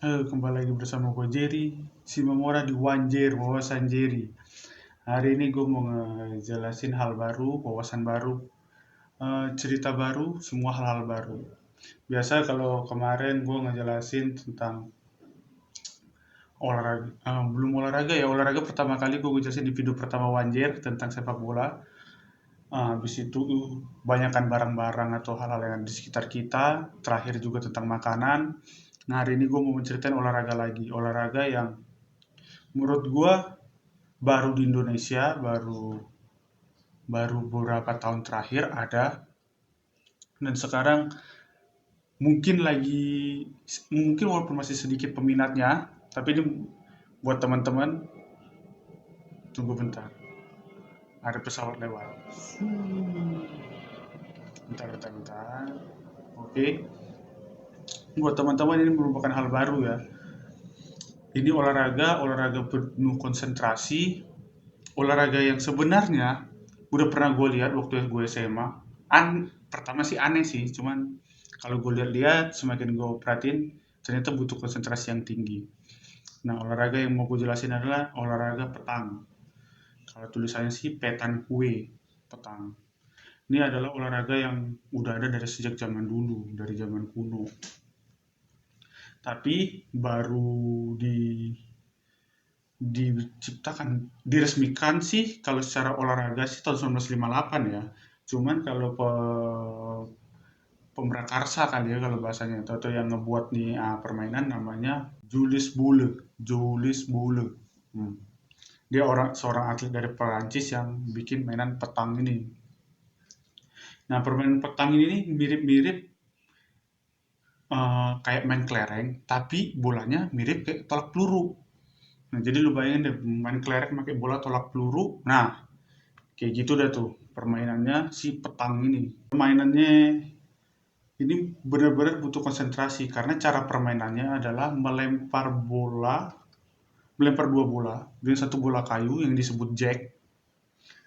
Kembali lagi bersama gue Jerry, si Memora di Wanjer, wawasan Jerry. Hari ini gue mau ngejelasin hal baru, wawasan baru, cerita baru, semua hal-hal baru. Biasa kalau kemarin gue ngejelasin tentang olahraga, belum olahraga ya, olahraga pertama kali gue ngejelasin di video pertama Wanjer tentang sepak bola. Habis itu banyakkan barang-barang atau hal-hal yang ada di sekitar kita. Terakhir juga tentang makanan. Nah hari ini gue mau menceritain olahraga lagi, olahraga yang menurut gue baru di Indonesia, baru baru beberapa tahun terakhir ada, dan sekarang mungkin walaupun masih sedikit peminatnya, tapi ini buat teman-teman. Tunggu bentar, ada pesawat lewat. Bentar. Oke, buat teman-teman ini merupakan hal baru ya. Ini olahraga penuh konsentrasi, olahraga yang sebenarnya udah pernah gue lihat waktu gue SMA. Pertama sih aneh sih, cuman kalau gue lihat-lihat, semakin gue perhatiin, ternyata butuh konsentrasi yang tinggi. Nah, olahraga yang mau gue jelasin adalah olahraga petang. Kalau tulisannya sih petan kue, petang. Ini adalah olahraga yang udah ada dari sejak zaman dulu, dari zaman kuno. Tapi baru diresmikan sih kalau secara olahraga sih tahun 1958 ya. Cuman kalau pemrakarsa kali ya kalau bahasanya, atau yang ngebuat nih permainan namanya Julius Boole. Julius Boole. Hmm. Dia seorang atlet dari Perancis yang bikin mainan petang ini. Nah, permainan petang ini nih mirip-mirip kayak main kelereng, tapi bolanya mirip kayak tolak peluru. Nah, jadi lu bayangin deh main kelereng pakai bola tolak peluru. Nah, kayak gitu dah tuh permainannya si petang ini. Permainannya ini benar-benar butuh konsentrasi karena cara permainannya adalah melempar dua bola dengan satu bola kayu yang disebut jack,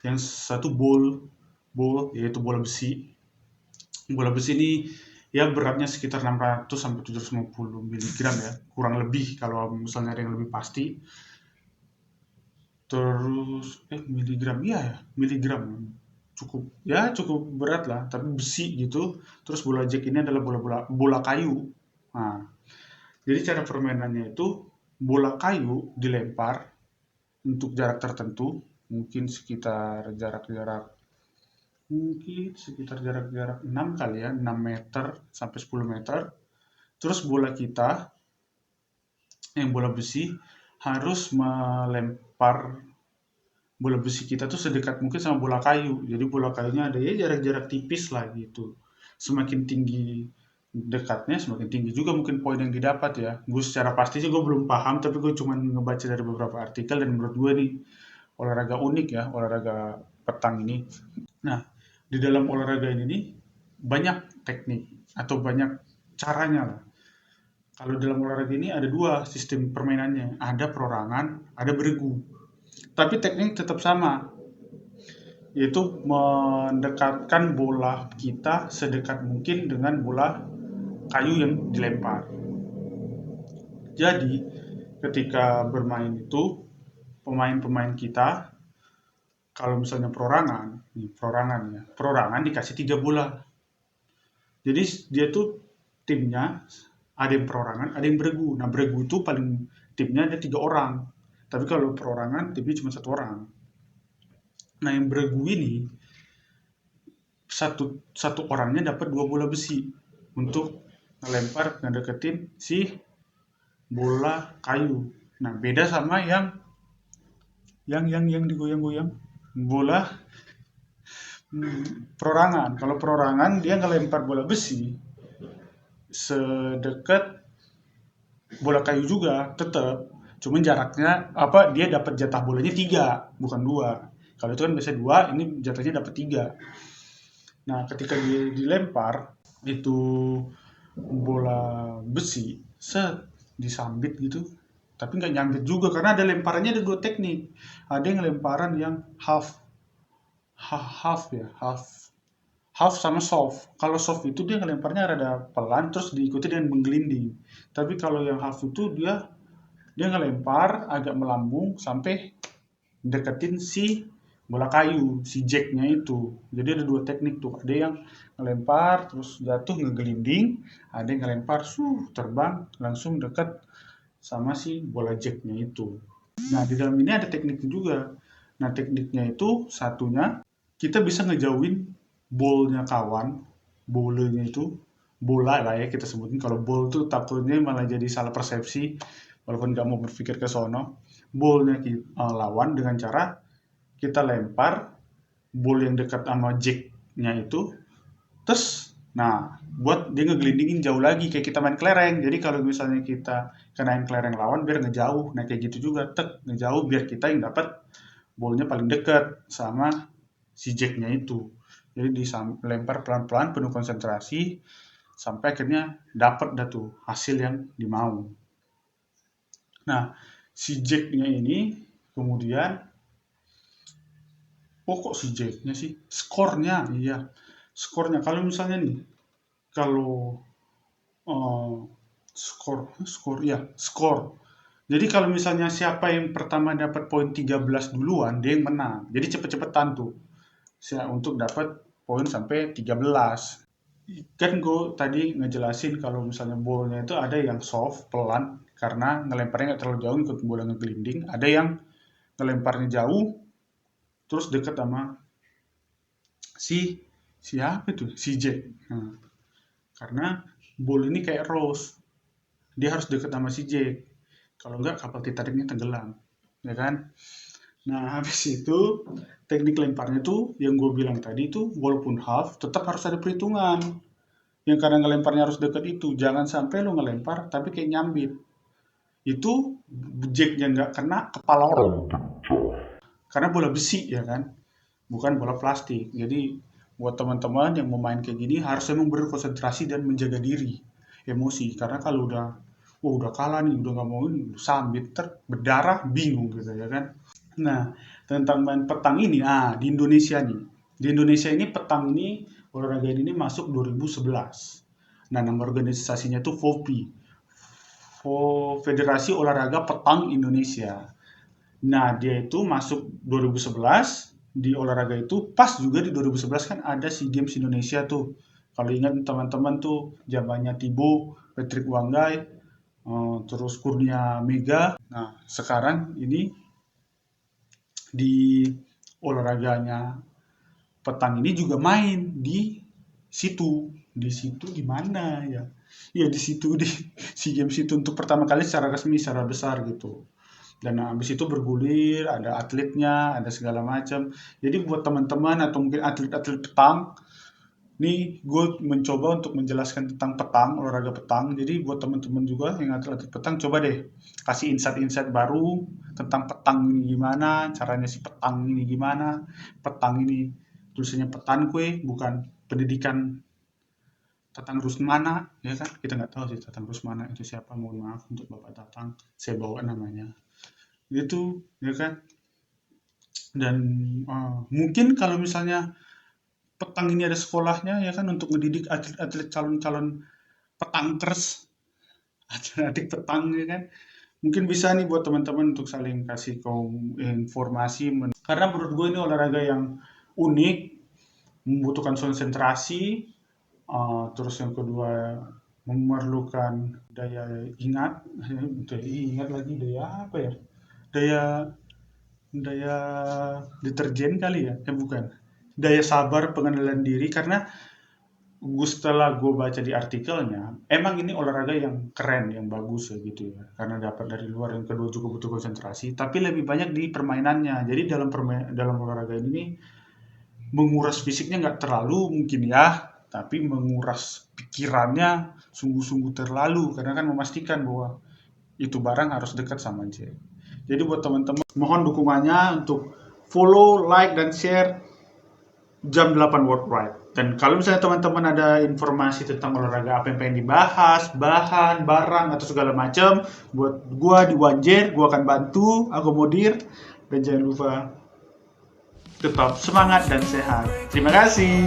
yang satu ball yaitu bola besi. Bola besi ini ya beratnya sekitar 600 sampai 750 miligram ya, kurang lebih kalau misalnya ada yang lebih pasti. Terus miligram iya ya, miligram. Cukup berat lah, tapi besi gitu. Terus bola jack ini adalah bola kayu. Nah, jadi cara permainannya itu bola kayu dilempar untuk jarak tertentu, mungkin sekitar jarak-jarak 6 kali ya, 6 meter sampai 10 meter. Terus bola kita yang bola besi harus melempar bola besi kita tuh sedekat mungkin sama bola kayu. Jadi bola kayunya ada ya jarak-jarak tipis lah gitu. Semakin tinggi dekatnya, semakin tinggi juga mungkin poin yang didapat ya. Gue secara pasti sih gue belum paham, tapi gue cuma ngebaca dari beberapa artikel dan menurut gue nih olahraga unik ya, olahraga petang ini. Nah, di dalam olahraga ini nih banyak teknik atau banyak caranya lah. Kalau dalam olahraga ini ada dua sistem permainannya, ada perorangan, ada beregu. Tapi teknik tetap sama, yaitu mendekatkan bola kita sedekat mungkin dengan bola kayu yang dilempar. Jadi, ketika bermain itu, pemain-pemain kita, kalau misalnya perorangan dikasih 3 bola. Jadi dia tuh timnya ada yang perorangan, ada yang beregu. Nah beregu itu timnya ada 3 orang. Tapi kalau perorangan timnya cuma 1 orang. Nah yang beregu ini satu orangnya dapat 2 bola besi untuk ngelempar ngedeketin si bola kayu. Nah beda sama yang digoyang-goyang bola perorangan. Kalau perorangan dia ngelempar bola besi sedekat bola kayu juga tetap, cuman jaraknya dia dapat jatah bolanya 3 bukan 2. Kalau itu kan biasa 2, ini jatahnya dapat 3. Nah ketika dia dilempar itu bola besi disambit gitu, tapi nggak nyambit juga karena ada lemparannya, ada 2 teknik. Ada yang lemparan yang half half sama soft. Kalau soft itu dia ngelemparnya rada pelan terus diikuti dengan menggelinding. Tapi kalau yang half itu dia ngelempar agak melambung sampai deketin si bola kayu, si jacknya itu. Jadi ada dua teknik tuh. Ada yang ngelempar terus jatuh ngegelinding, ada yang ngelempar terbang langsung deket sama si bola jacknya itu. Nah, di dalam ini ada tekniknya juga. Nah, tekniknya itu satunya kita bisa ngejauhin ballnya kawan, bolanya itu, bola lah ya kita sebutin. Kalau ball tuh takutnya malah jadi salah persepsi, walaupun nggak mau berpikir ke sono. Ballnya lawan dengan cara kita lempar ball yang dekat sama jacknya itu, terus nah buat dia ngegelindingin jauh lagi kayak kita main kelereng. Jadi kalau misalnya kita kenain kelereng lawan biar ngejauh, nah kayak gitu juga tek ngejauh biar kita yang dapat ballnya paling dekat sama si jacknya itu. Jadi dilempar pelan-pelan penuh konsentrasi sampai akhirnya dapat dah tuh hasil yang dimau. Nah, si jacknya ini kemudian, oh kok si jacknya sih? Skornya, iya. Skornya kalau misalnya nih, kalau eh, skor ya, skor. Jadi kalau misalnya siapa yang pertama dapat poin 13 duluan, dia yang menang. Jadi cepet-cepetan tuh untuk dapat poin sampai 13. Kan gue tadi ngejelasin kalau misalnya bolanya itu ada yang soft, pelan, karena ngelemparnya nggak terlalu jauh ikut bola ngegelinding. Ada yang ngelemparnya jauh, terus deket sama si siapa itu? Si Jack. Nah, karena bola ini kayak Rose, dia harus deket sama si Jack. Kalau enggak kapal Titanicnya tenggelam, ya kan? Nah, habis itu teknik lemparnya tuh yang gue bilang tadi tuh walaupun half tetap harus ada perhitungan. Yang kadang ngelemparnya harus deket itu, jangan sampai lo ngelempar tapi kayak nyambit. Itu jacknya nggak kena kepala orang. Karena bola besi ya kan, bukan bola plastik. Jadi buat teman-teman yang mau main kayak gini harus emang berkonsentrasi dan menjaga diri, emosi. Karena kalau udah kalah nih, udah nggak mau ini, sambit, berdarah, bingung gitu ya kan. Nah, tentang main petang ini, di Indonesia nih. Di Indonesia ini petang ini, olahraga ini masuk 2011. Nah, nama organisasinya tuh FOPI. Federasi Olahraga Petang Indonesia. Nah, dia itu masuk 2011, di olahraga itu pas juga di 2011 kan ada SEA Games Indonesia tuh. Kalau ingat teman-teman tuh zamannya Tibo, Patrick Wanggai, terus Kurnia Mega. Nah, sekarang ini di olahraganya petang ini juga main di situ di mana ya? Iya di situ di SEA Games itu untuk pertama kali secara resmi secara besar gitu. Dan habis itu bergulir, ada atletnya, ada segala macam. Jadi buat teman-teman atau mungkin atlet-atlet petang, nih gue mencoba untuk menjelaskan tentang petang, olahraga petang. Jadi buat teman-teman juga yang atlet-atlet petang, coba deh kasih insight-insight baru tentang petang ini gimana, caranya si petang ini gimana. Petang ini tulisannya petan kue, bukan pendidikan Tatang Rusmana, ya kan? Kita nggak tahu sih Tatang Rusmana itu siapa, mohon maaf untuk Bapak Tatang, saya bawa namanya. Itu, ya kan? Dan mungkin kalau misalnya petang ini ada sekolahnya, ya kan, untuk mendidik atlet-atlet calon-calon petangkers, adik petang, ya kan? Mungkin bisa nih buat teman-teman untuk saling kasih informasi. Karena menurut gue ini olahraga yang unik, membutuhkan konsentrasi, terus yang kedua memerlukan daya ingat, daya apa ya? Daya daya deterjen kali ya? Bukan. Daya sabar, pengendalian diri karena setelah gue baca di artikelnya, emang ini olahraga yang keren, yang bagus ya gitu ya. Karena dapat dari luar, yang kedua juga butuh konsentrasi, tapi lebih banyak di permainannya. Jadi dalam olahraga ini menguras fisiknya nggak terlalu mungkin ya, tapi menguras pikirannya sungguh-sungguh terlalu karena kan memastikan bahwa itu barang harus dekat sama Jack. Jadi buat teman-teman mohon dukungannya untuk follow, like, dan share jam 8 World Ride. Dan kalau misalnya teman-teman ada informasi tentang olahraga apa yang pengen dibahas, bahan, barang, atau segala macam, buat gua di Wanjer, gua akan bantu, akomodir, dan jangan lupa tetap semangat dan sehat. Terima kasih.